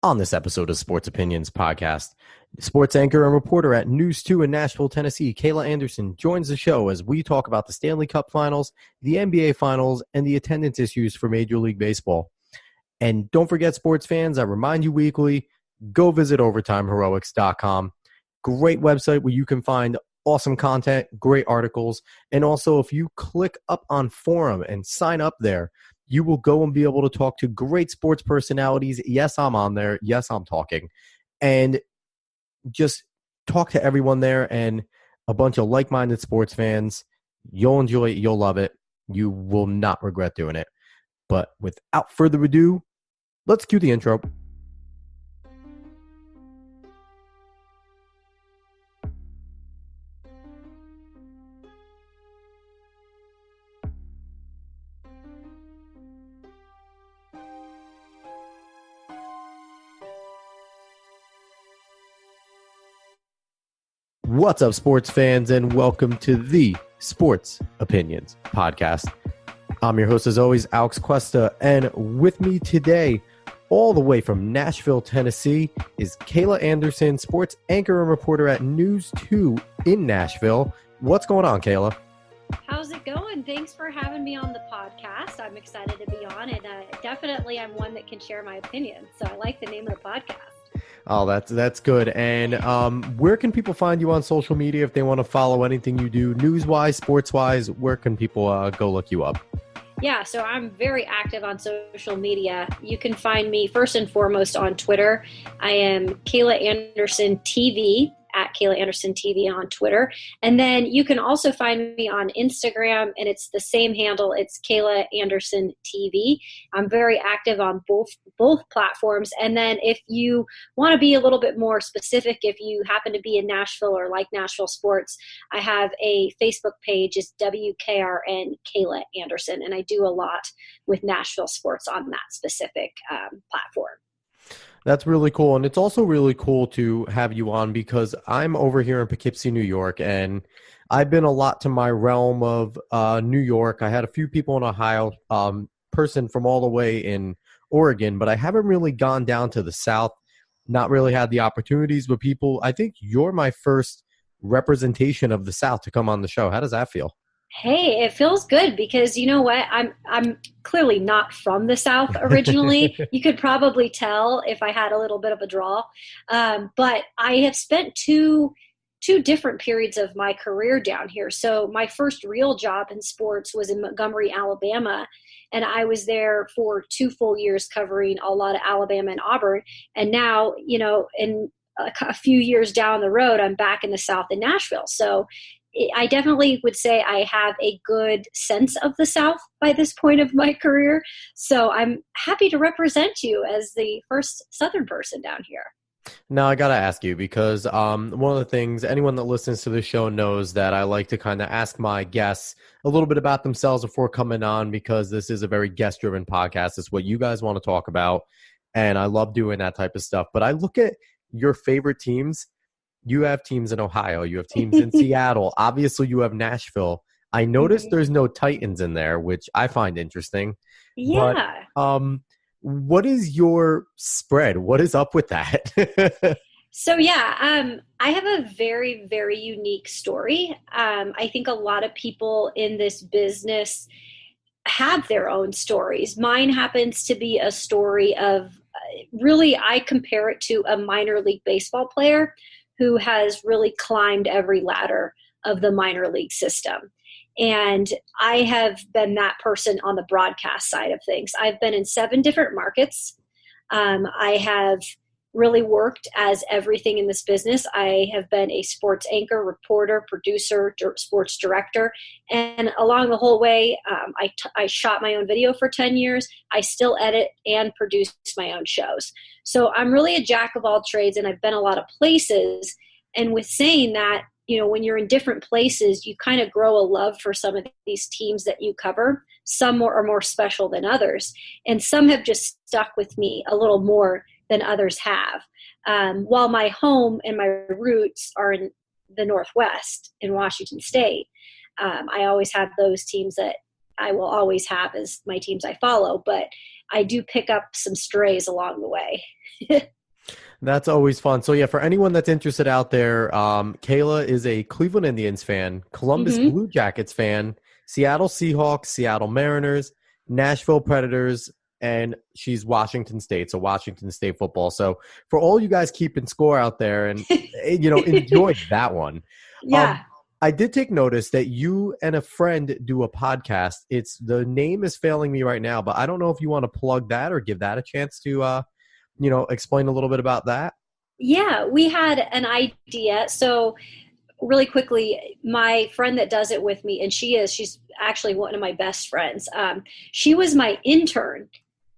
On this episode of Sports Opinions Podcast, sports anchor and reporter at News 2 in Nashville, Tennessee, Kayla Anderson joins the show as we talk about the Stanley Cup Finals, the NBA Finals, and the attendance issues for Major League Baseball. And don't forget, sports fans, I remind you weekly, go visit OvertimeHeroics.com. Great website where you can find awesome content, great articles, and also if you click up on forum and sign up there, you will go and be able to talk to great sports personalities. Yes, I'm on there. Yes, I'm talking. And just talk to everyone there and a bunch of like-minded sports fans. You'll enjoy it. You'll love it. You will not regret doing it. But without further ado, let's cue the intro. What's up, sports fans, and welcome to the Sports Opinions Podcast. I'm your host, as always, Alex Cuesta, and with me today, all the way from Nashville, Tennessee, is Kayla Anderson, sports anchor and reporter at News 2 in Nashville. What's going on, Kayla? How's it going? Thanks for having me on the podcast. I'm excited to be on, and definitely I'm one that can share my opinion, so I like the name of the podcast. Oh, that's good. And where can people find you on social media if they want to follow anything you do, news-wise, sports-wise? Where can people go look you up? Yeah, so I'm very active on social media. You can find me first and foremost on Twitter. I am Kayla Anderson TV, at Kayla Anderson TV on Twitter. And then you can also find me on Instagram, and it's the same handle. It's Kayla Anderson TV. I'm very active on both platforms. And then if you want to be a little bit more specific, if you happen to be in Nashville or like Nashville sports, I have a Facebook page. It's WKRN Kayla Anderson, and I do a lot with Nashville sports on that specific platform. That's really cool. And it's also really cool to have you on because I'm over here in Poughkeepsie, New York, and I've been a lot to my realm of New York. I had a few people in Ohio, person from all the way in Oregon, but I haven't really gone down to the South, not really had the opportunities. But people, I think you're my first representation of the South to come on the show. How does that feel? Hey, it feels good because you know what? I'm clearly not from the South originally. You could probably tell if I had a little bit of a drawl. But I have spent two different periods of my career down here. So my first real job in sports was in Montgomery, Alabama. And I was there for 2 full years covering a lot of Alabama and Auburn. And now, you know, in a few years down the road, I'm back in the South in Nashville. So I definitely would say I have a good sense of the South by this point of my career. So I'm happy to represent you as the first Southern person down here. Now, I got to ask you because one of the things, anyone that listens to the show knows that I like to kind of ask my guests a little bit about themselves before coming on because this is a very guest-driven podcast. It's what you guys want to talk about, and I love doing that type of stuff. But I look at your favorite teams. You have teams in Ohio. You have teams in Seattle. Obviously, you have Nashville. I noticed there's no Titans in there, which I find interesting. Yeah. But, what is your spread? What is up with that? So, I have a very, very unique story. I think a lot of people in this business have their own stories. Mine happens to be a story of really, I compare it to a minor league baseball player who has really climbed every ladder of the minor league system. And I have been that person on the broadcast side of things. I've been in 7 different markets. I have really worked as everything in this business. I have been a sports anchor, reporter, producer, sports director. And along the whole way, I shot my own video for 10 years. I still edit and produce my own shows. So I'm really a jack of all trades, and I've been a lot of places. And with saying that, you know, when you're in different places, you kind of grow a love for some of these teams that you cover. Some are more special than others. And some have just stuck with me a little more than others have. While my home and my roots are in the Northwest in Washington State, I always have those teams that I will always have as my teams I follow, but I do pick up some strays along the way. That's always fun. So yeah, for anyone that's interested out there, Kayla is a Cleveland Indians fan, Columbus Hmm. Blue Jackets fan, Seattle Seahawks, Seattle Mariners, Nashville Predators, and she's Washington State, so Washington State football. So for all you guys keeping score out there and enjoy that one. Yeah. I did take notice that you and a friend do a podcast. The name is failing me right now, but I don't know if you want to plug that or give that a chance to explain a little bit about that. Yeah, we had an idea. So really quickly, my friend that does it with me, and she's actually one of my best friends. She was my intern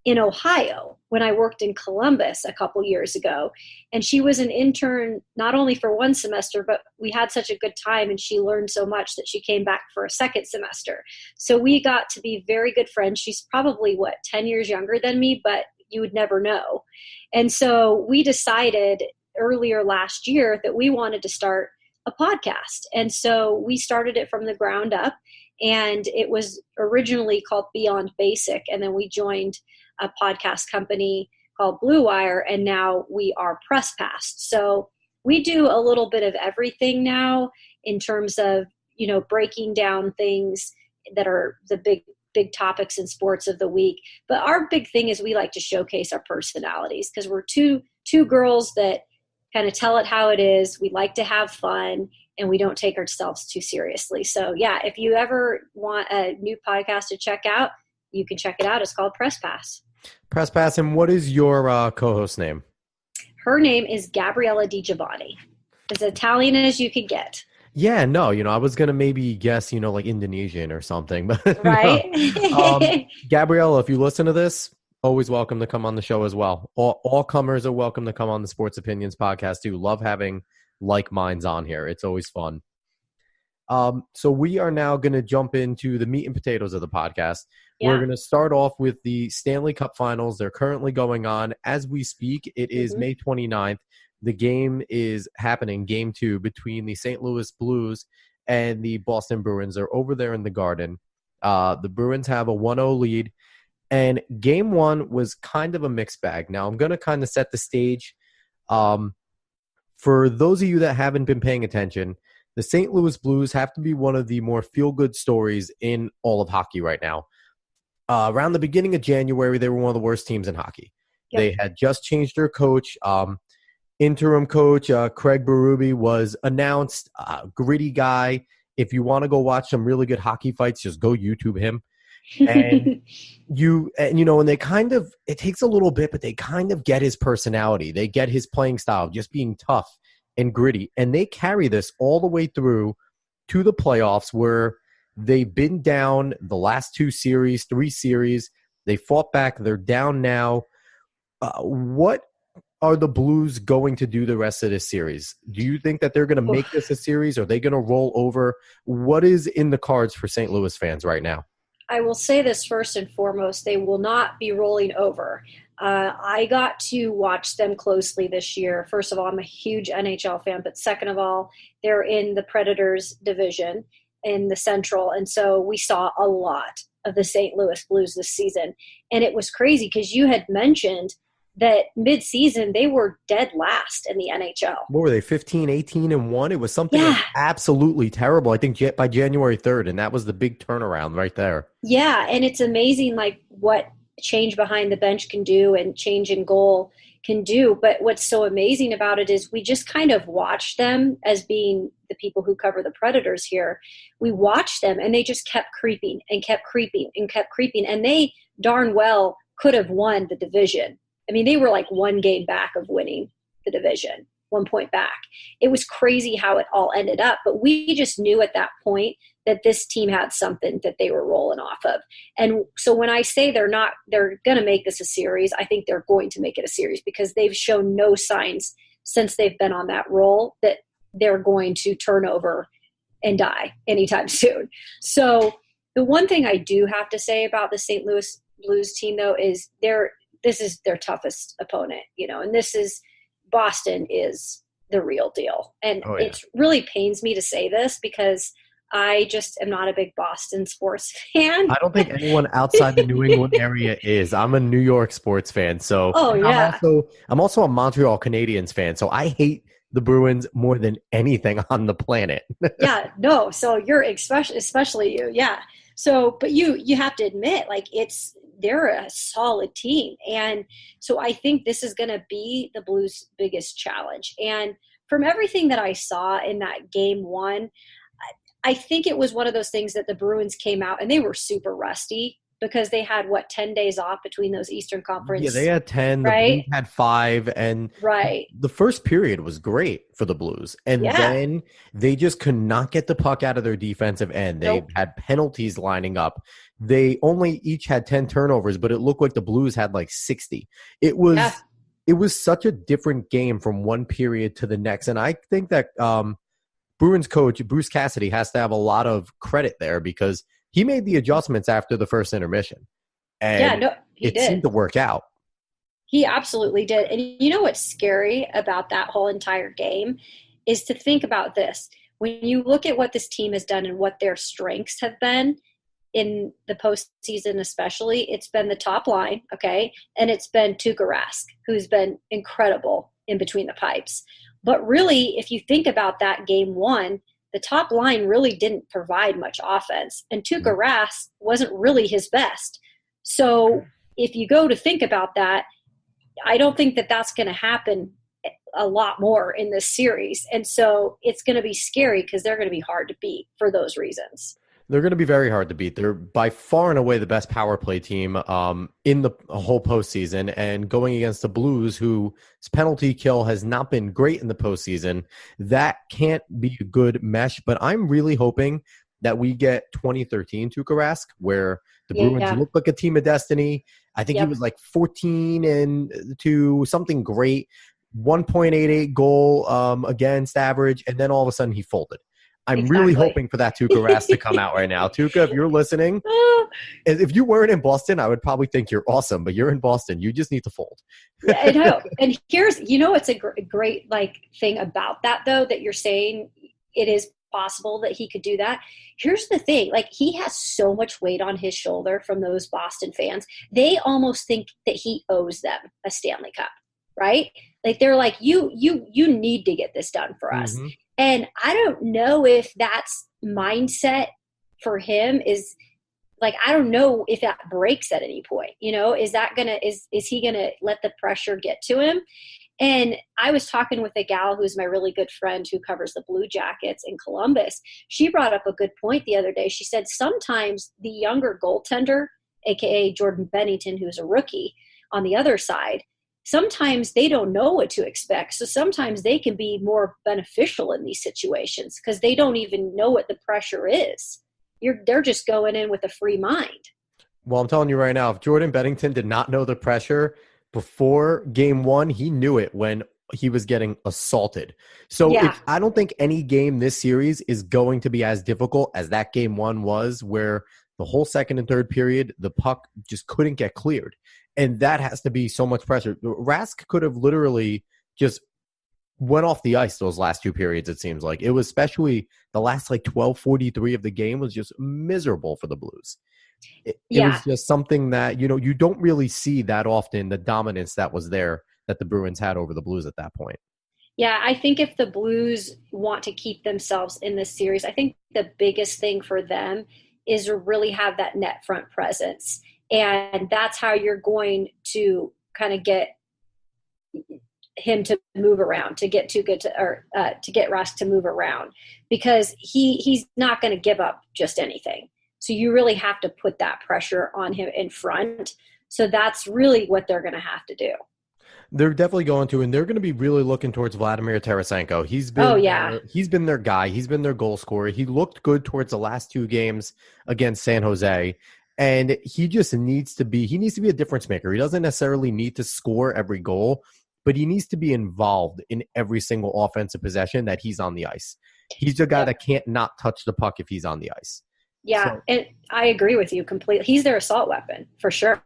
in Ohio when I worked in Columbus a couple years ago. And she was an intern not only for one semester, but we had such a good time and she learned so much that she came back for a second semester. So we got to be very good friends. She's probably 10 years younger than me, but you would never know. And so we decided earlier last year that we wanted to start a podcast. And so we started it from the ground up, and it was originally called Beyond Basic. And then we joined a podcast company called Blue Wire, and now we are Press Pass. So we do a little bit of everything now in terms of, breaking down things that are the big topics in sports of the week. But our big thing is we like to showcase our personalities because we're two girls that kind of tell it how it is. We like to have fun and we don't take ourselves too seriously. So yeah, if you ever want a new podcast to check out, you can check it out. It's called Press Pass. Press Pass. And what is your co-host name? Her name is Gabriella Di Giovanni. As Italian as you could get. Yeah, no, I was going to maybe guess, like Indonesian or something, but right. No. Gabriella, if you listen to this, always welcome to come on the show as well. All comers are welcome to come on the Sports Opinions podcast too. Love having like minds on here. It's always fun. So we are now going to jump into the meat and potatoes of the podcast. Yeah. We're going to start off with the Stanley Cup Finals. They're currently going on as we speak. It is May 29th. The game is happening, Game 2, between the St. Louis Blues and the Boston Bruins. They're over there in the Garden. The Bruins have a 1-0 lead. And Game 1 was kind of a mixed bag. Now, I'm going to kind of set the stage. For those of you that haven't been paying attention, the St. Louis Blues have to be one of the more feel-good stories in all of hockey right now. Around the beginning of January, they were one of the worst teams in hockey. Yep. They had just changed their coach. Interim coach Craig Berube was announced. Gritty guy. If you want to go watch some really good hockey fights, just go YouTube him. And and they kind of, it takes a little bit, but they kind of get his personality. They get his playing style, just being tough and gritty. And they carry this all the way through to the playoffs where they've been down the last 3 series. They fought back. They're down now. What are the Blues going to do the rest of this series? Do you think that they're going to make this a series? Are they going to roll over? What is in the cards for St. Louis fans right now? I will say this first and foremost, they will not be rolling over. I got to watch them closely this year. First of all, I'm a huge NHL fan, but second of all, they're in the Predators division in the Central. And so we saw a lot of the St. Louis Blues this season. And it was crazy because you had mentioned that mid-season they were dead last in the NHL. What were they, 15, 18-1? It was something absolutely terrible, I think, by January 3rd, and that was the big turnaround right there. Yeah, and it's amazing what change behind the bench can do and change in goal can do. But what's so amazing about it is we just kind of watch them as being the people who cover the Predators here. We watched them, and they just kept creeping and kept creeping and kept creeping, and they darn well could have won the division. I mean, they were like 1 game back of winning the division, 1 point back. It was crazy how it all ended up, but we just knew at that point that this team had something that they were rolling off of. And so when I say they're going to make this a series, I think they're going to make it a series because they've shown no signs since they've been on that roll that they're going to turn over and die anytime soon. So the one thing I do have to say about the St. Louis Blues team, though, is this is their toughest opponent, and Boston is the real deal. And It really pains me to say this because I just am not a big Boston sports fan. I don't think anyone outside the New England area is. I'm a New York sports fan. So, Oh and yeah. I'm also a Montreal Canadiens fan. So I hate the Bruins more than anything on the planet. Yeah, no. So you're especially you. Yeah. So, but you have to admit, like they're a solid team. And so I think this is going to be the Blues' biggest challenge. And from everything that I saw in that game one, I think it was one of those things that the Bruins came out and they were super rusty because they had 10 days off between those Eastern Yeah, they Conference, had 10, the Blues right? had 5, and Right. the first period was great for the Blues. And Yeah. then they just could not get the puck out of their defensive end. They Nope. had penalties lining up. They only each had 10 turnovers, but it looked like the Blues had like 60. It Yeah. was such a different game from one period to the next. And I think that Bruins coach Bruce Cassidy has to have a lot of credit there because he made the adjustments after the first intermission. Yeah. And No, he it seemed did. to work out. He absolutely did. And you know what's scary about that whole entire game is to think about this. When you look at what this team has done and what their strengths have been in the postseason, especially, it's been the top line, okay? And it's been Tuukka Rask, who's been incredible in between the pipes. But really, if you think about that game one, the top line really didn't provide much offense. And Tuukka Rask wasn't really his best. So if you go to think about that, I don't think that that's going to happen a lot more in this series. And so it's going to be scary because they're going to be hard to beat for those reasons. They're going to be very hard to beat. They're by far and away the best power play team in the whole postseason. And going against the Blues, whose penalty kill has not been great in the postseason, that can't be a good mesh. But I'm really hoping that we get 2013 Tuukka Rask, where the Bruins look like a team of destiny. I think he was like 14 and to something great, 1.88 goal against average, and then all of a sudden he folded. I'm really hoping for that Tuukka Rask to come out right now. Tuukka, if you're listening, if you weren't in Boston, I would probably think you're awesome, but you're in Boston. You just need to fold. I know. And it's a great thing about that, though, that you're saying it is possible that he could do that. Here's the thing. He has so much weight on his shoulder from those Boston fans. They almost think that he owes them a Stanley Cup, right? They're like, you need to get this done for us. And I don't know if that's mindset for him is I don't know if that breaks at any point. Is he gonna let the pressure get to him? And I was talking with a gal who's my really good friend who covers the Blue Jackets in Columbus. She brought up a good point the other day. She said sometimes the younger goaltender, aka Jordan Bennington, who's a rookie on the other side, sometimes they don't know what to expect. So sometimes they can be more beneficial in these situations because they don't even know what the pressure is. They're just going in with a free mind. Well, I'm telling you right now, if Jordan Bennington did not know the pressure before game one, he knew it when he was getting assaulted. So I don't think any game this series is going to be as difficult as that game one was, where the whole second and third period, the puck just couldn't get cleared. And that has to be so much pressure. Rask could have literally just went off the ice those last two periods, it seems like. It was especially the last 12:43 of the game was just miserable for the Blues. It was just something that, you don't really see that often, the dominance that was there that the Bruins had over the Blues at that point. Yeah, I think if the Blues want to keep themselves in this series, I think the biggest thing for them is to really have that net front presence. And that's how you're going to kind of get him to move around, to get to get Rask to move around, because he's not going to give up just anything. So you really have to put that pressure on him in front. So that's really what they're going to have to do. They're definitely going to, and they're going to be really looking towards Vladimir Tarasenko. He's been their guy. He's been their goal scorer. He looked good towards the last two games against San Jose. And he just needs to be a difference maker. He doesn't necessarily need to score every goal, but he needs to be involved in every single offensive possession that he's on the ice. He's a guy that can't not touch the puck if he's on the ice. Yeah, and I agree with you completely. He's their assault weapon, for sure.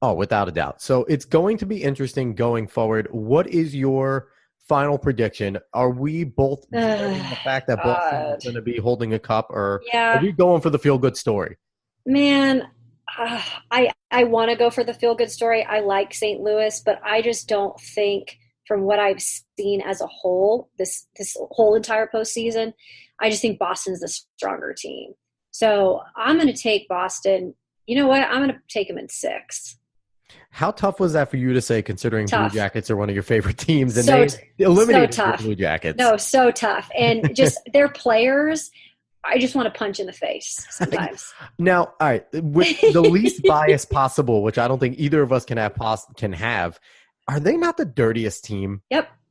Oh, without a doubt. So it's going to be interesting going forward. What is your final prediction. Are we both dreading the fact that Boston is going to be holding a cup, or are we going for the feel-good story? Man, I want to go for the feel-good story. I like St. Louis, but I just don't think, from what I've seen as a whole, this whole entire postseason, I just think Boston's the stronger team. So I'm going to take Boston. You know what? I'm going to take them in 6. How tough was that for you to say, considering Tough. Blue Jackets are one of your favorite teams, and they eliminated the Blue Jackets? No, so tough. And just their players, I just want to punch in the face sometimes. Now, all right, with the least bias possible, which I don't think either of us can have, are they not the dirtiest team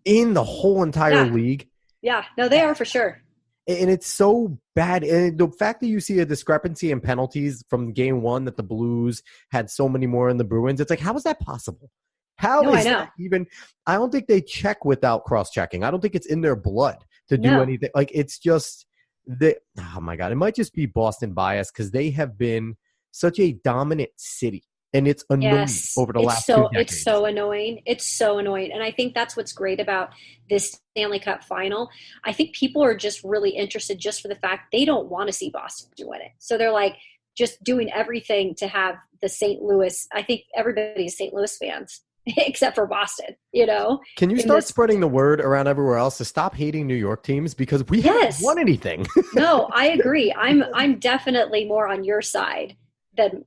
in the whole entire league? Yeah, no, they are for sure. And it's so bad. And the fact that you see a discrepancy in penalties from game 1, that the Blues had so many more in the Bruins, it's like, how is that possible? How is that even? I don't think they check without cross-checking. I don't think it's in their blood to do anything. Like, it's just oh my God, it might just be Boston bias, because they have been such a dominant city. And it's annoying over the last 2 decades. It's so annoying. It's so annoying. And I think that's what's great about this Stanley Cup final. I think people are just really interested just for the fact they don't want to see Boston win it. So they're like just doing everything to have the St. Louis. I think everybody's St. Louis fans except for Boston, you know. Can you start spreading the word around everywhere else to stop hating New York teams, because we haven't won anything? No, I agree. I'm definitely more on your side than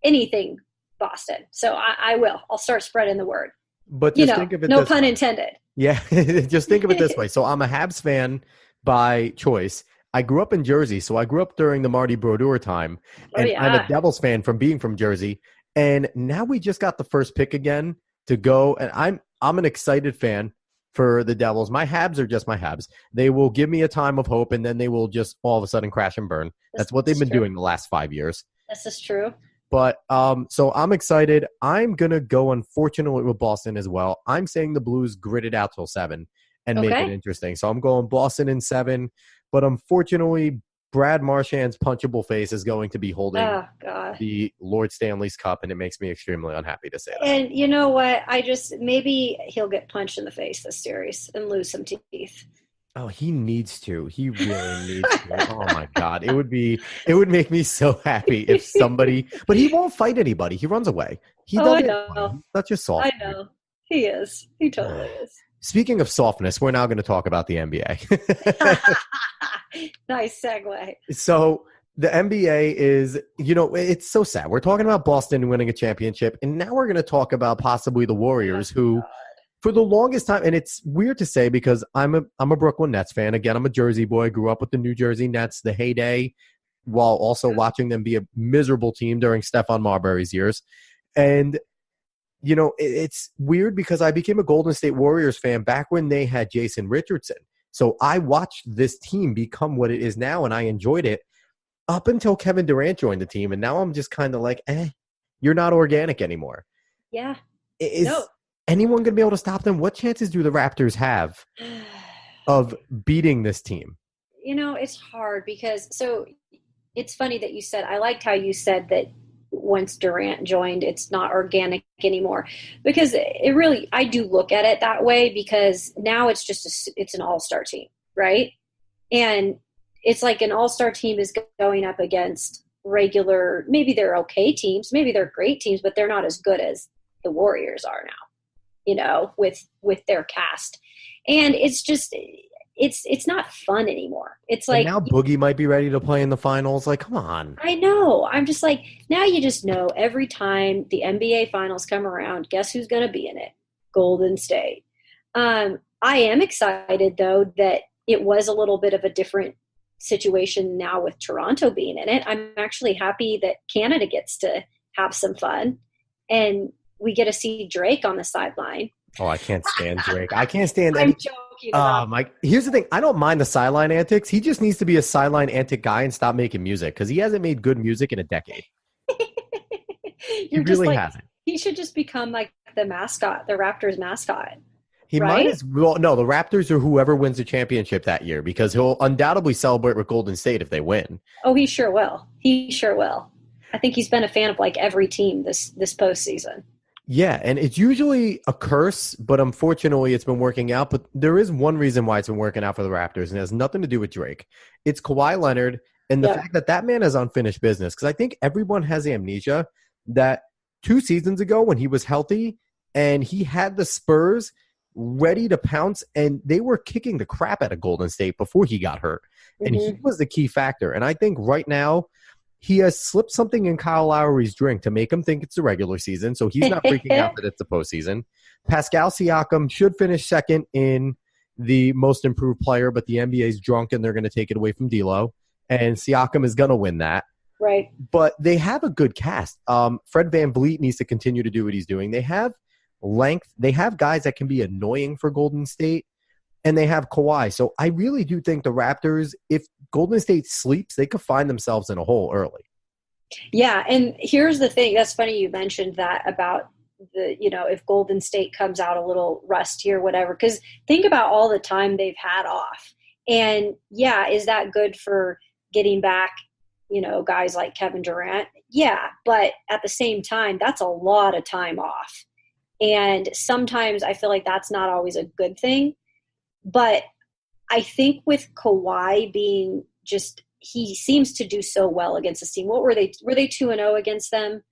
anything Boston. So I'll start spreading the word. But just think of it no pun intended. Yeah. Just think of it this way. So I'm a Habs fan by choice. I grew up in Jersey. So I grew up during the Marty Brodeur time. And I'm a Devils fan from being from Jersey. And now we just got the first pick again to go. And I'm an excited fan for the Devils. My Habs are just my Habs. They will give me a time of hope, and then they will just all of a sudden crash and burn. That's what they've been doing the last 5 years. This is true. But so I'm excited. I'm going to go, unfortunately, with Boston as well. I'm saying the Blues grit it out till 7 and make it interesting. So I'm going Boston in 7. But unfortunately, Brad Marchand's punchable face is going to be holding the Lord Stanley's Cup, and it makes me extremely unhappy to say that. And you know what? Maybe he'll get punched in the face this series and lose some teeth. Oh, he needs to. He really needs to. Oh my God. It would make me so happy if somebody, but he won't fight anybody. He runs away. He doesn't. I know. He's such a soft. I know. He is. He totally is. Speaking of softness, we're now going to talk about the NBA. Nice segue. So the NBA is, it's so sad. We're talking about Boston winning a championship, and now we're going to talk about possibly the Warriors, who for the longest time, and it's weird to say because I'm a Brooklyn Nets fan. Again, I'm a Jersey boy. Grew up with the New Jersey Nets, the heyday, while also watching them be a miserable team during Stephon Marbury's years. And, it's weird because I became a Golden State Warriors fan back when they had Jason Richardson. So I watched this team become what it is now, and I enjoyed it up until Kevin Durant joined the team. And now I'm just kind of like, you're not organic anymore. Yeah. Is anyone going to be able to stop them? What chances do the Raptors have of beating this team? It's hard because it's funny that you said, I liked how you said that once Durant joined, it's not organic anymore, because I do look at it that way, because now it's just it's an all-star team, right? And it's like an all-star team is going up against regular, maybe they're okay teams, maybe they're great teams, but they're not as good as the Warriors are now, with their cast. And it's just, it's not fun anymore. It's like, and now Boogie might be ready to play in the finals. Like, come on. I know. I'm just like, now you just know every time the NBA finals come around, guess who's going to be in it? Golden State. I am excited, though, that it was a little bit of a different situation now with Toronto being in it. I'm actually happy that Canada gets to have some fun, and we get to see Drake on the sideline. Oh, I can't stand Drake. I can't stand I'm joking. Mike, here's the thing. I don't mind the sideline antics. He just needs to be a sideline antic guy and stop making music, because he hasn't made good music in a decade. He really hasn't. He should just become like the mascot, the Raptors mascot. He might as well. No, the Raptors are whoever wins the championship that year, because he'll undoubtedly celebrate with Golden State if they win. Oh, he sure will. He sure will. I think he's been a fan of like every team this postseason. Yeah, and it's usually a curse, but unfortunately it's been working out. But there is one reason why it's been working out for the Raptors, and it has nothing to do with Drake. It's Kawhi Leonard and the Yep. fact that that man has unfinished business. Because I think everyone has amnesia that 2 seasons ago when he was healthy and he had the Spurs ready to pounce, and they were kicking the crap out of Golden State before he got hurt. And he Hmm. was the key factor. And I think right now he has slipped something in Kyle Lowry's drink to make him think it's the regular season, so he's not freaking out that it's the postseason. Pascal Siakam should finish second in the most improved player, but the NBA's drunk and they're going to take it away from D'Lo, and Siakam is going to win that. Right. But they have a good cast. Fred VanVleet needs to continue to do what he's doing. They have length. They have guys that can be annoying for Golden State, and they have Kawhi. So I really do think the Raptors, if Golden State sleeps, they could find themselves in a hole early. Yeah, and here's the thing. That's funny you mentioned that about if Golden State comes out a little rusty or whatever, because think about all the time they've had off. And yeah, is that good for getting back, guys like Kevin Durant? Yeah, but at the same time, that's a lot of time off. And sometimes I feel like that's not always a good thing. But I think with Kawhi being he seems to do so well against this team. What were they? Were they 2-0 against them?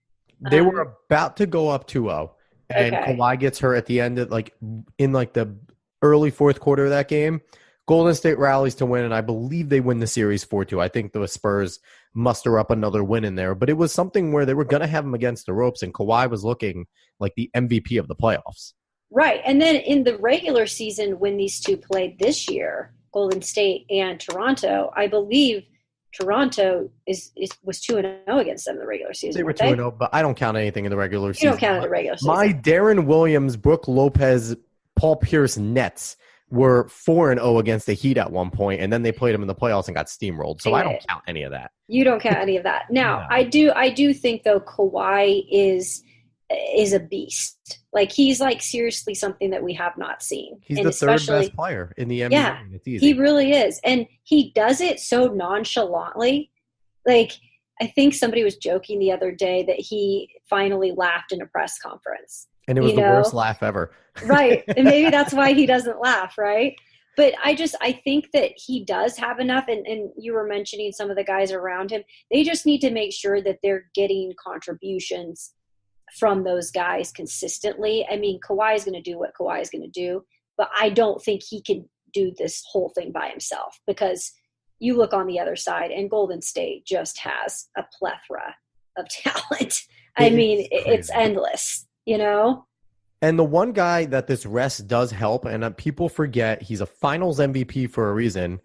They were about to go up 2-0, and Okay. Kawhi gets hurt at the end of in the early fourth quarter of that game. Golden State rallies to win, and I believe they win the series 4-2. I think the Spurs muster up another win in there, but it was something where they were going to have him against the ropes, and Kawhi was looking like the MVP of the playoffs. Right. And then in the regular season, when these two played this year, Golden State and Toronto, I believe Toronto was 2-0 against them in the regular season. They were weren't 2-0, but I don't count anything in the regular You season. don't count it in the regular season. My Darren Williams, Brooke Lopez, Paul Pierce Nets were 4-0 against the Heat at one point, and then they played them in the playoffs and got steamrolled. So I don't count any of that. You don't count any of that. Now, No. I do think though Kawhi is a beast. Like he's like seriously something that we have not seen. He's and the third best player in the NBA. Yeah, It's easy. he really is. And he does it so nonchalantly. Like I think somebody was joking the other day that he finally laughed in a press conference. And it was the worst laugh ever. Right. And maybe that's why he doesn't laugh, right? But I think that he does have enough, and you were mentioning some of the guys around him. They just need to make sure that they're getting contributions from those guys consistently. I mean, Kawhi is going to do what Kawhi is going to do, but I don't think he can do this whole thing by himself, because you look on the other side and Golden State just has a plethora of talent. I mean, it's endless, And the one guy that this rest does help, and people forget he's a finals MVP for a reason,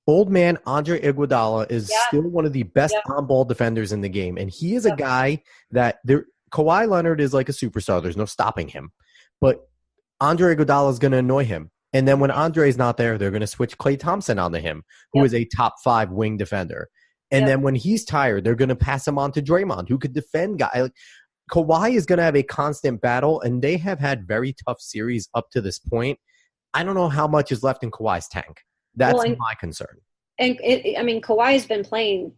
old man Andre Iguodala is still one of the best on-ball defenders in the game. And he is a guy that Kawhi Leonard is like a superstar. There's no stopping him. But Andre Iguodala is going to annoy him. And then when Andre's not there, they're going to switch Klay Thompson onto him, who is a top 5 wing defender. And then when he's tired, they're going to pass him on to Draymond, who could defend guys. Kawhi is going to have a constant battle, and they have had very tough series up to this point. I don't know how much is left in Kawhi's tank. That's my concern. And Kawhi has been playing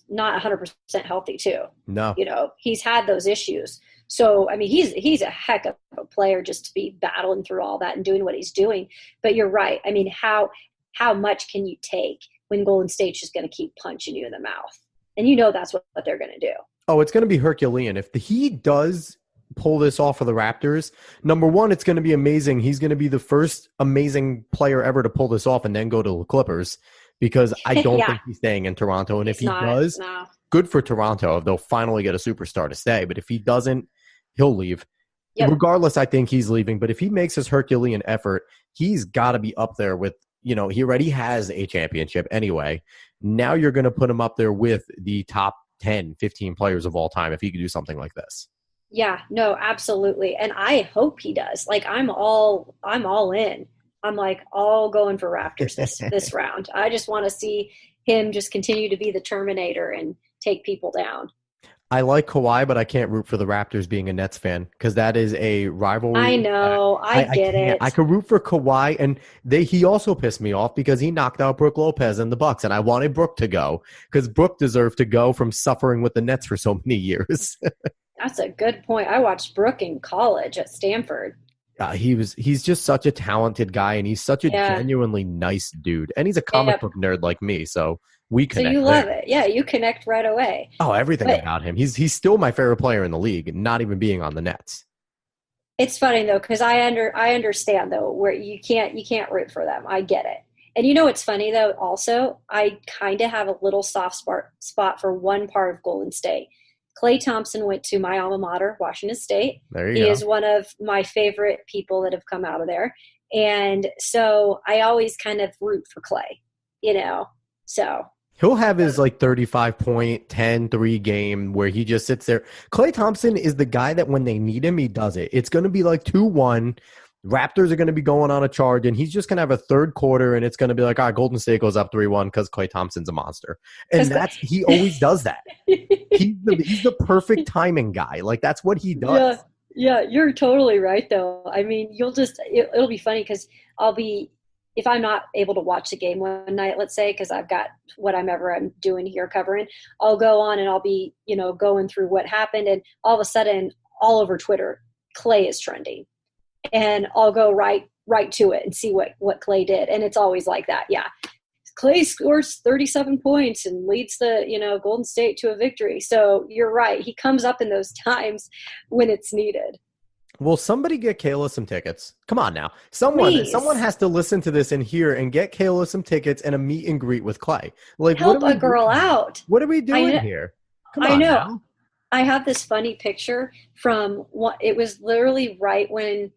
not 100% healthy too. No. He's had those issues. So, I mean, he's a heck of a player just to be battling through all that and doing what he's doing. But you're right. I mean, how much can you take when Golden State's just going to keep punching you in the mouth? And that's what they're going to do. Oh, it's going to be Herculean. If he does pull this off for the Raptors, number one, it's going to be amazing. He's going to be the first amazing player ever to pull this off and then go to the Clippers, because I don't think he's staying in Toronto. And if he does, good for Toronto. They'll finally get a superstar to stay. But if he doesn't, he'll leave. Yep. Regardless, I think he's leaving. But if he makes his Herculean effort, he's got to be up there with, he already has a championship anyway. Now you're going to put him up there with the top 10, 15 players of all time if he could do something like this. Yeah, no, absolutely. And I hope he does. Like I'm all in. I'm like all going for Raptors this round. I just want to see him just continue to be the Terminator and take people down. I like Kawhi, but I can't root for the Raptors being a Nets fan, because that is a rivalry. I know. I get it. I could root for Kawhi, and he also pissed me off because he knocked out Brooke Lopez and the Bucks, and I wanted Brooke to go because Brooke deserved to go from suffering with the Nets for so many years. That's a good point. I watched Brooke in college at Stanford. He's just such a talented guy, and he's such a Yeah. genuinely nice dude. And he's a comic Yep. book nerd like me, so we So you connect love there. it. Yeah, you connect right away. Oh, everything But about him. He's still my favorite player in the league, not even being on the Nets. it's funny though, because I understand though where you can't root for them. I get it. And you know what's funny though, also, I kind of have a little soft spot for one part of Golden State. Klay Thompson went to my alma mater, Washington State. There you He go. is one of my favorite people that have come out of there. And so I always kind of root for Klay, you know. So He'll have his like 35 point, 10-3 game where he just sits there. Klay Thompson is the guy that when they need him, he does it. It's going to be like 2-1. Raptors are going to be going on a charge, and he's just going to have a third quarter, and it's going to be like, all right, Golden State goes up 3-1 because Klay Thompson's a monster. And he always does that. He's the perfect timing guy. Like, that's what he does. Yeah, yeah, you're totally right though. I mean, it'll be funny because if I'm not able to watch the game one night, let's say, because I've got I'm doing here covering, I'll go on and I'll be, going through what happened, and all of a sudden, all over Twitter, Klay is trending, and I'll go right to it and see what Klay did, and it's always like that. Yeah, Klay scores 37 points and leads the Golden State to a victory. So you're right, he comes up in those times when it's needed. Will somebody get Kayla some tickets? Come on now. Someone Please has to listen to this and hear and get Kayla some tickets and a meet and greet with Klay. Like, help a girl out. What are we doing here? Come on I know. now. I have this funny picture from it was literally right when,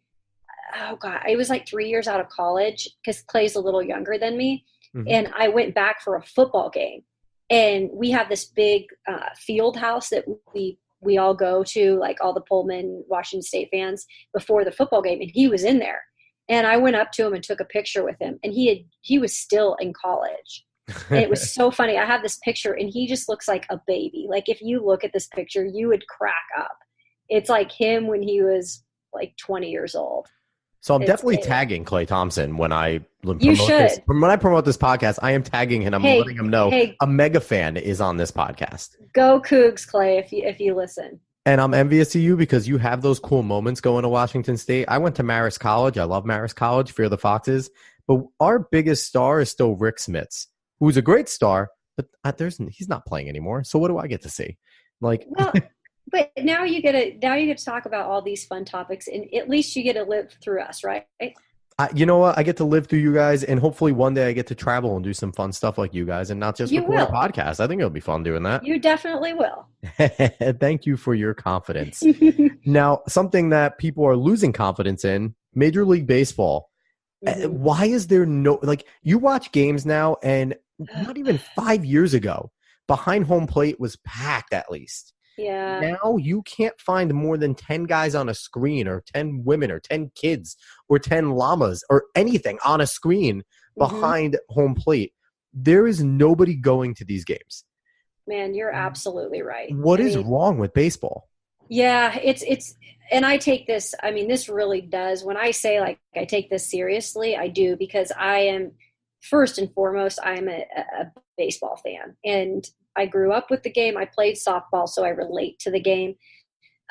oh God, it was like 3 years out of college because Clay's a little younger than me. Mhm. And I went back for a football game, and we have this big field house that we all go to, like all the Pullman Washington State fans, before the football game, and he was in there. And I went up to him and took a picture with him, and he was still in college. And it was so funny. I have this picture, and he just looks like a baby. Like, if you look at this picture, you would crack up. It's like him when he was like 20 years old. So I'm definitely tagging Klay Thompson when I promote this. When I promote this podcast, I am tagging him. I'm letting him know a mega fan is on this podcast. Go Cougs, Klay, if you listen. And I'm envious of you because you have those cool moments going to Washington State. I went to Marist College. I love Marist College, Fear the Foxes. But our biggest star is still Rick Smits, who's a great star, but he's not playing anymore. So what do I get to see? Like, well, but now you get to talk about all these fun topics, and at least you get to live through us, right? You know what? I get to live through you guys, and hopefully one day I get to travel and do some fun stuff like you guys, and not just record a podcast. I think it'll be fun doing that. You definitely will. Thank you for your confidence. Now, something that people are losing confidence in, Major League Baseball. Mm-hmm. Why is there you watch games now, and not even 5 years ago, behind home plate was packed at least. Yeah. Now you can't find more than 10 guys on a screen, or 10 women, or 10 kids, or 10 llamas, or anything on a screen behind home plate. There is nobody going to these games. Man, you're absolutely right. What is wrong with baseball? Yeah, it's and I take this, this really does. When I say like I take this seriously, I do, because I am, first and foremost, I'm a baseball fan. And I grew up with the game. I played softball, so I relate to the game.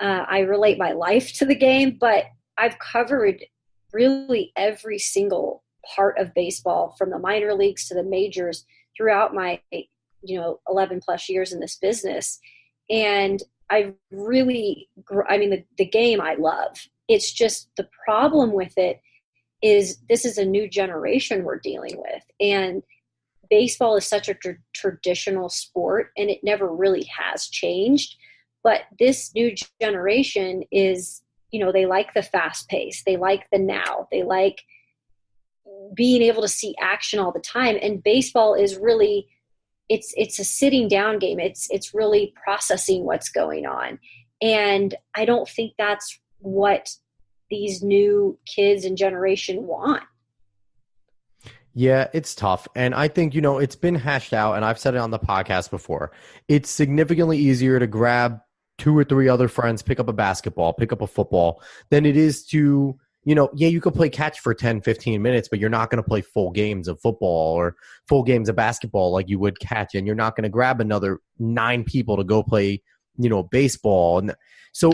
I relate my life to the game, but I've covered really every single part of baseball, from the minor leagues to the majors, throughout my 11 plus years in this business. And I really, the game I love. It's just the problem with it is this is a new generation we're dealing with. And baseball is such a traditional sport, and it never really has changed. But this new generation is, they like the fast pace. They like the now. They like being able to see action all the time. And baseball is really, it's a sitting down game. It's really processing what's going on. And I don't think that's what these new kids and generation want. Yeah, it's tough. And I think, it's been hashed out, and I've said it on the podcast before. It's significantly easier to grab 2 or 3 other friends, pick up a basketball, pick up a football, than it is to, you could play catch for 10, 15 minutes, but you're not going to play full games of football or full games of basketball like you would catch. And you're not going to grab another 9 people to go play, baseball. And so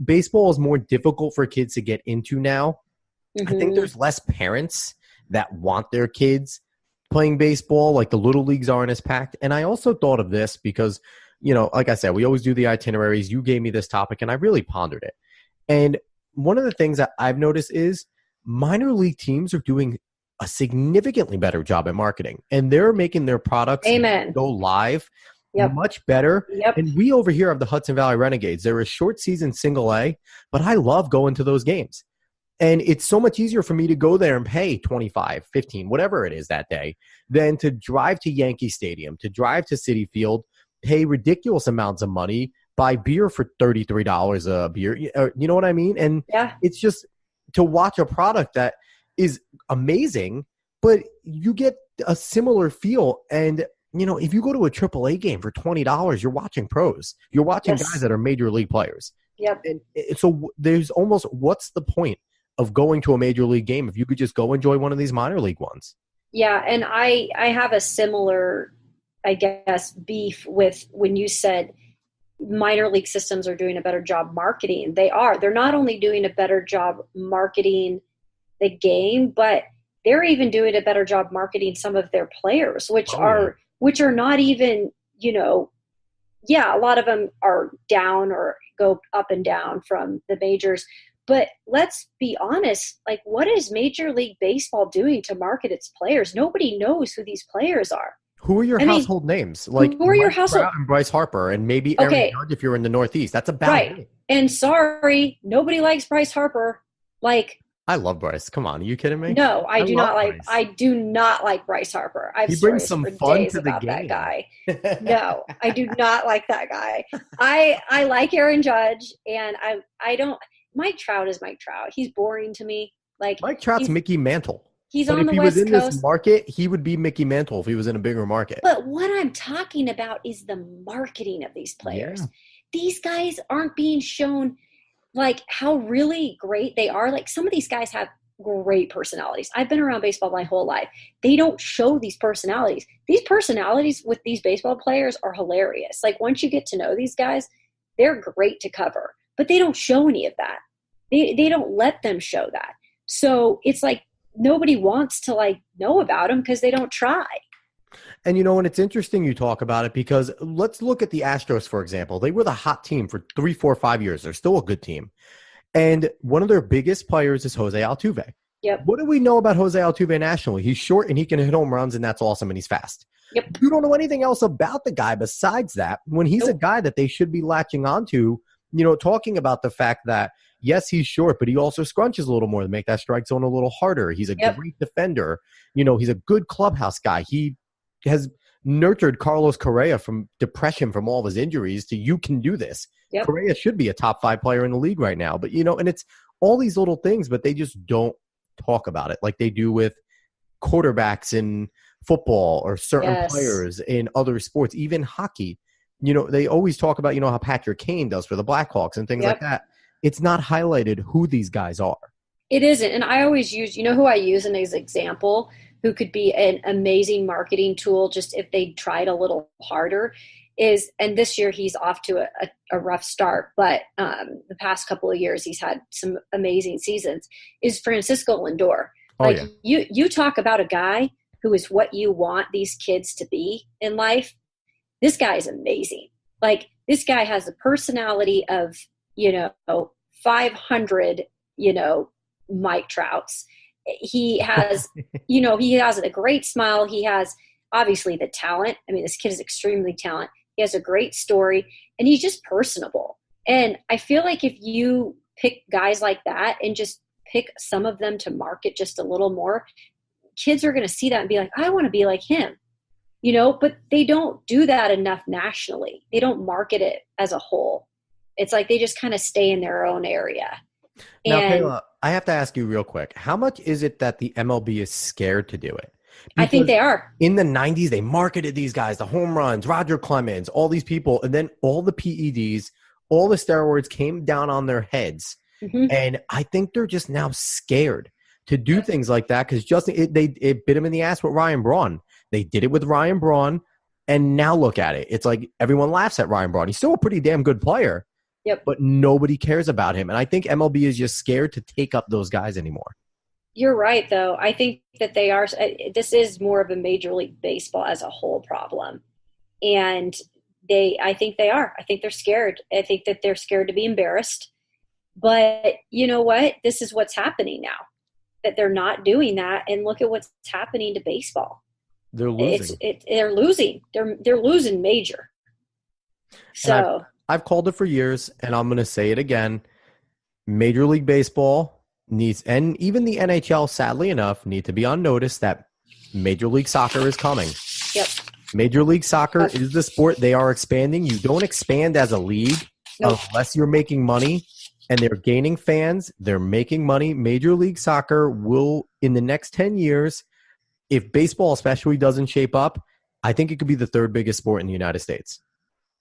baseball is more difficult for kids to get into now. I think there's less parents that want their kids playing baseball, like the little leagues aren't as packed. And I also thought of this because, like I said, we always do the itineraries. You gave me this topic and I really pondered it. And one of the things that I've noticed is minor league teams are doing a significantly better job at marketing, and they're making their products go live much better. And we over here have the Hudson Valley Renegades. They're a short season single A, but I love going to those games. And it's so much easier for me to go there and pay 25, 15, whatever it is that day, than to drive to Yankee Stadium, to drive to Citi Field, pay ridiculous amounts of money, buy beer for $33 a beer. You know what I mean? And it's just to watch a product that is amazing, but you get a similar feel. And, if you go to a AAA game for $20, you're watching pros. You're watching guys that are major league players. And so there's almost, what's the point of going to a major league game if you could just go enjoy one of these minor league ones? Yeah, and I have a similar, I guess, beef with when you said minor league systems are doing a better job marketing. They are. They're not only doing a better job marketing the game, but they're even doing a better job marketing some of their players, which are not even, a lot of them are down or go up and down from the majors. But let's be honest, like, what is Major League Baseball doing to market its players? Nobody knows who these players are. Who are your household names? Like, who are your household? Trout and Bryce Harper, and maybe Aaron Judge if you're in the Northeast. That's about it. And sorry, nobody likes Bryce Harper. Like, I love Bryce. Come on, are you kidding me? No, I do not like. Bryce. I do not like Bryce Harper. He brings some fun to the game. That guy. No, I do not like that guy. I like Aaron Judge, and I don't. Mike Trout is Mike Trout. He's boring to me. Like, Mike Trout's Mickey Mantle. He's on the West Coast. If he was in this market, he would be Mickey Mantle if he was in a bigger market. But what I'm talking about is the marketing of these players. Yeah. These guys aren't being shown like how really great they are. Like, some of these guys have great personalities. I've been around baseball my whole life. They don't show these personalities. These personalities with these baseball players are hilarious. Like, once you get to know these guys, they're great to cover, but they don't show any of that. They don't let them show that. So it's like nobody wants to know about them because they don't try. And and it's interesting you talk about it because let's look at the Astros, for example. They were the hot team for 3, 4, 5 years. They're still a good team. And one of their biggest players is Jose Altuve. Yep. What do we know about Jose Altuve nationally? He's short and he can hit home runs, and that's awesome, and he's fast. Yep. You don't know anything else about the guy besides that, when he's a guy that they should be latching onto, talking about the fact that, yes, he's short, but he also scrunches a little more to make that strike zone a little harder. He's a great defender. He's a good clubhouse guy. He has nurtured Carlos Correa from depression from all of his injuries to, you can do this. Yep. Correa should be a top 5 player in the league right now. But, and it's all these little things, but they just don't talk about it like they do with quarterbacks in football or certain players in other sports, even hockey. They always talk about, how Patrick Kane does for the Blackhawks and things like that. It's not highlighted who these guys are. It isn't. And I always use, who I use as an example, who could be an amazing marketing tool just if they tried a little harder is, and this year he's off to a rough start, but the past couple of years he's had some amazing seasons, is Francisco Lindor. You talk about a guy who is what you want these kids to be in life. This guy is amazing. Like, this guy has the personality of, 500, Mike Trouts. He has, he has a great smile. He has obviously the talent. I mean, this kid is extremely talented. He has a great story, and he's just personable. And I feel like if you pick guys like that and just pick some of them to market just a little more, kids are going to see that and be like, I want to be like him, but they don't do that enough nationally. They don't market it as a whole. It's like they just kind of stay in their own area. Now, Kayla, I have to ask you real quick. How much is it that the MLB is scared to do it? I think they are. In the 90s, they marketed these guys, the home runs, Roger Clemens, all these people, and then all the PEDs, all the steroids came down on their heads. Mm-hmm. And I think they're just now scared to do things like that because it bit them in the ass with Ryan Braun. They did it with Ryan Braun. And now look at it. It's like everyone laughs at Ryan Braun. He's still a pretty damn good player. Yep. But nobody cares about him. And I think MLB is just scared to take up those guys anymore. You're right, though. I think that they are. This is more of a Major League Baseball as a whole problem. And I think they are. I think they're scared. I think that they're scared to be embarrassed. But you know what? This is what's happening now, that they're not doing that. And look at what's happening to baseball. They're losing. They're losing. They're losing major. So I've called it for years, and I'm going to say it again. Major League Baseball needs, and even the NHL, sadly enough, need to be on notice that Major League Soccer is coming. Yep. Major League Soccer is the sport. They are expanding. You don't expand as a league unless you're making money, and they're gaining fans. They're making money. Major League Soccer will, in the next 10 years, if baseball especially doesn't shape up, I think it could be the third biggest sport in the United States.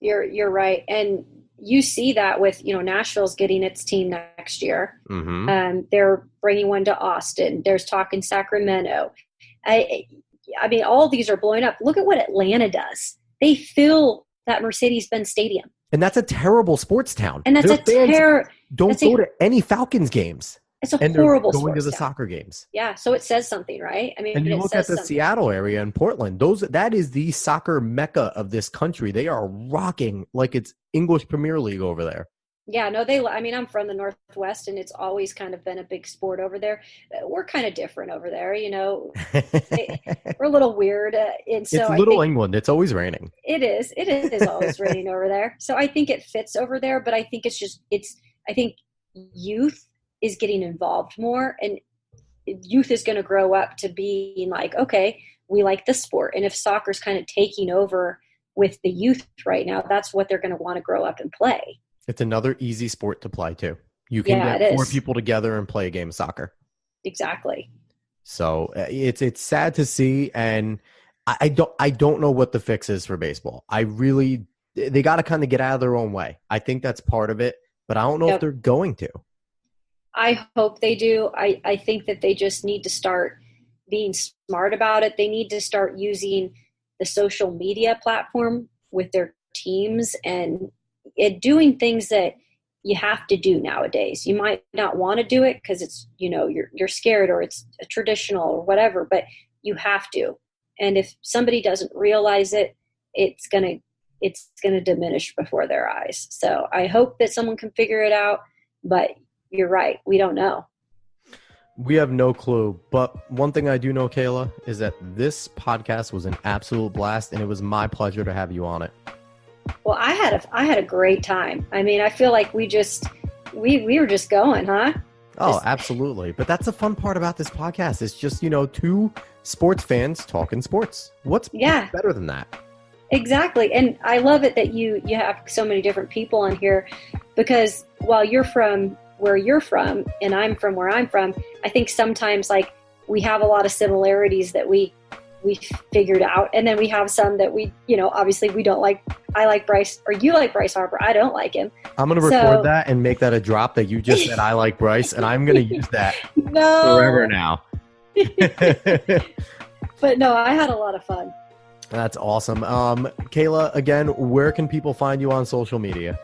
You're right. And you see that with, Nashville's getting its team next year. Mm-hmm. They're bringing one to Austin. There's talk in Sacramento. I mean, all these are blowing up. Look at what Atlanta does. They fill that Mercedes-Benz Stadium. And that's a terrible sports town. And that's don't go to any Falcons games. It's a horrible going to the town. Soccer games. Yeah, so it says something, right? I mean, and you look at the Seattle area and Portland. That is the soccer mecca of this country. They are rocking like it's English Premier League over there. Yeah, no, I'm from the Northwest, and it's always kind of been a big sport over there. We're kind of different over there, we're a little weird. And so it's little England. It's always raining. It is always raining over there. So I think it fits over there, but I think I think youth is getting involved more, and youth is going to grow up to be like, okay, we like this sport. And if soccer's kind of taking over with the youth right now, that's what they're going to want to grow up and play. It's another easy sport to play too. You can get 4 people together and play a game of soccer. Exactly. So it's sad to see, and I don't know what the fix is for baseball. They got to kind of get out of their own way. I think that's part of it, but I don't know if they're going to. I hope they do. I think that they just need to start being smart about it. They need to start using the social media platform with their teams and doing things that you have to do nowadays. You might not want to do it because it's, you're scared or it's a traditional or whatever, but you have to. And if somebody doesn't realize it, it's going to diminish before their eyes. So I hope that someone can figure it out, but you're right. We don't know. We have no clue. But one thing I do know, Kayla, is that this podcast was an absolute blast, and it was my pleasure to have you on it. Well, I had a great time. I mean, I feel like we were just going, huh? Oh, absolutely. But that's the fun part about this podcast. It's just, 2 sports fans talking sports. What's better than that? Exactly. And I love it that you have so many different people on here, because while you're from where you're from and I'm from where I'm from, I think sometimes like we have a lot of similarities that we figured out, and then we have some that we obviously we don't like. I like Bryce, or you like Bryce Harper. I don't like him. I'm going to record that and make that a drop that you just said I like Bryce, and I'm going to use that forever now. But no, I had a lot of fun. That's awesome. Kayla, again, where can people find you on social media?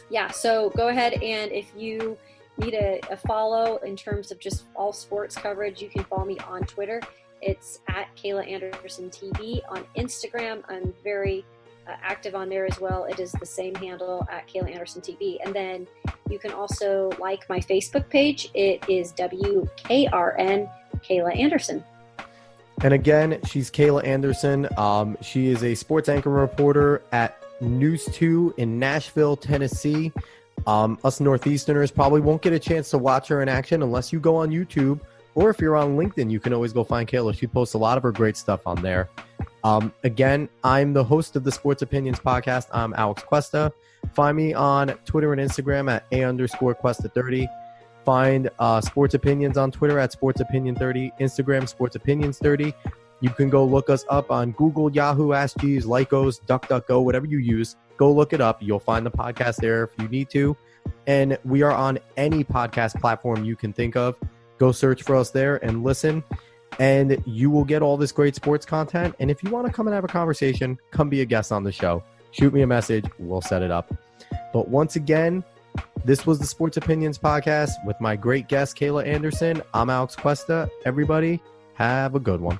Yeah, so go ahead, and if you need a follow in terms of just all sports coverage, you can follow me on Twitter. It's at Kayla Anderson TV. On Instagram, I'm very active on there as well. It is the same handle, at Kayla Anderson TV. And then you can also like my Facebook page. It is WKRN Kayla Anderson. And again, she's Kayla Anderson. She is a sports anchor reporter at News 2 in Nashville, Tennessee. Us Northeasterners probably won't get a chance to watch her in action unless you go on YouTube, or if you're on LinkedIn, you can always go find Kayla. She posts a lot of her great stuff on there. Again, I'm the host of the Sports Opinions podcast. I'm Alex Cuesta. Find me on Twitter and Instagram at @A_Cuesta30. Find Sports Opinions on Twitter at SportsOpinion30, Instagram SportsOpinions30. You can go look us up on Google, Yahoo, Ask Jeeves, Lycos, DuckDuckGo, whatever you use. Go look it up. You'll find the podcast there if you need to. And we are on any podcast platform you can think of. Go search for us there and listen. And you will get all this great sports content. And if you want to come and have a conversation, come be a guest on the show. Shoot me a message. We'll set it up. But once again, this was the Sports Opinions Podcast with my great guest, Kayla Anderson. I'm Alex Cuesta. Everybody, have a good one.